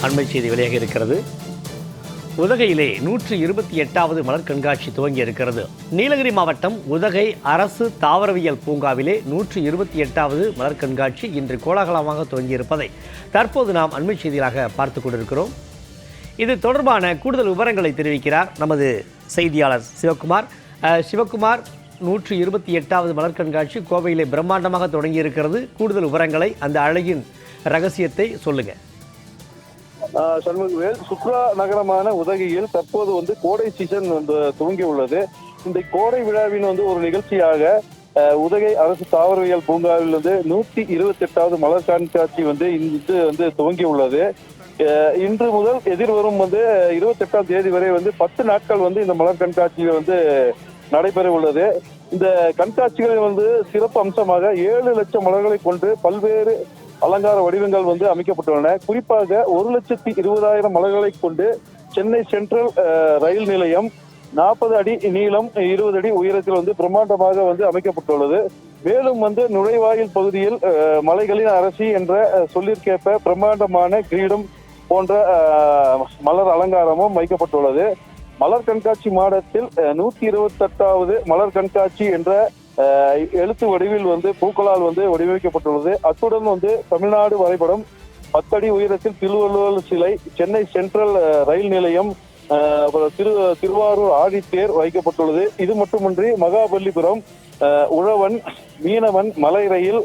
அண்மை செய்தி வெளியாக இருக்கிறது. உதகையிலே 128வது மலர் கண்காட்சி துவங்கி இருக்கிறது. நீலகிரி மாவட்டம் உதகை அரசு தாவரவியல் பூங்காவிலே 128வது மலர் கண்காட்சி இன்று கோலாகலமாக துவங்கியிருப்பதை தற்போது நாம் அண்மை செய்தியாக பார்த்து கொண்டிருக்கிறோம். இது தொடர்பான கூடுதல் விவரங்களை தெரிவிக்கிறார் நமது செய்தியாளர் சிவகுமார். சிவகுமார், 128வது மலர் கண்காட்சி கோவையிலே பிரம்மாண்டமாக தொடங்கியிருக்கிறது. கூடுதல் விவரங்களை, அந்த அழகின் ரகசியத்தை சொல்லுங்க. சண்முகவேல், சுற்றுலா நகரமான உதகையில் தற்போது கோடை சீசன் துவங்கி உள்ளது. இந்த கோடை விழாவின் ஒரு நிகழ்ச்சியாக உதகை அரசு தாவரவியல் பூங்காவில் 128வது மலர் கண்காட்சி இன்று துவங்கி உள்ளது. இன்று முதல் எதிர்வரும் 28ஆம் தேதி வரை 10 நாட்கள் இந்த மலர் கண்காட்சியில் நடைபெற உள்ளது. இந்த கண்காட்சிகளில் சிறப்பு அம்சமாக 7 லட்சம் மலர்களை கொண்டு பல்வேறு அலங்கார வடிவங்கள் அமைக்கப்பட்டுள்ளன. குறிப்பாக 1,20,000 மலர்களை கொண்டு சென்னை சென்ட்ரல் ரயில் நிலையம் 40 அடி நீளம் 20 அடி உயரத்தில் பிரம்மாண்டமாக அமைக்கப்பட்டுள்ளது. மேலும் நுழைவாயில் பகுதியில் மலைகளின் அரசி என்ற சொல்லிற்கேற்ப பிரம்மாண்டமான கிரீடம் போன்ற மலர் அலங்காரமும் வைக்கப்பட்டுள்ளது. மலர் கண்காட்சி மாடத்தில் 128வது மலர் கண்காட்சி என்ற எழுத்து வடிவில் பூக்களால் வடிவமைக்கப்பட்டுள்ளது. அத்துடன் தமிழ்நாடு வரைபடம், 10 அடி உயரத்தில் திருவள்ளுவர் சிலை, சென்னை சென்ட்ரல் ரயில் நிலையம், திருவாரூர் ஆடித்தேர் வைக்கப்பட்டுள்ளது. இது மட்டுமின்றி மகாபலிபுரம், உழவன், மீனவன், மலை ரயில்,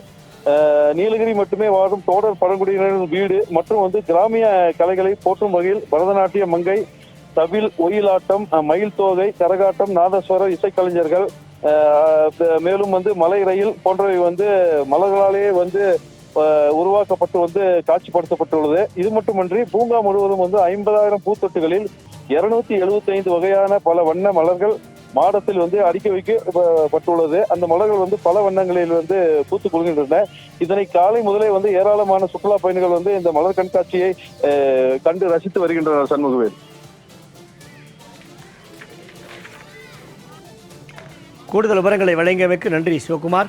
நீலகிரி மட்டுமே வாழும் தோடர் பழங்குடியினரின் வீடு மற்றும் கிராமிய கலைகளை போற்றும் வகையில் பரதநாட்டிய மங்கை, தவில், ஒயிலாட்டம், மயில் தோகை, கரகாட்டம், நாதஸ்வர இசைக்கலைஞர்கள், மேலும் மலை ரயில் போன்றவை மலர்களாலே உருவாக்கப்பட்டு காட்சிப்படுத்தப்பட்டுள்ளது. இது மட்டுமின்றி பூங்கா முழுவதும் 50,000 பூத்தொட்டுகளில் 275 வகையான பல வண்ண மலர்கள் மாடத்தில் அடுக்கி வைக்கப்பட்டுள்ளது. அந்த மலர்கள் பல வண்ணங்களில் பூத்துக் கொள்கின்றன. இதனை காலை முதலே ஏராளமான சுற்றுலா பயணிகள் இந்த மலர் கண்காட்சியை கண்டு ரசித்து வருகின்றனர். சண்முகவேல், கூடுதல் விவரங்களை வழங்கியமைக்கு நன்றி சிவகுமார்.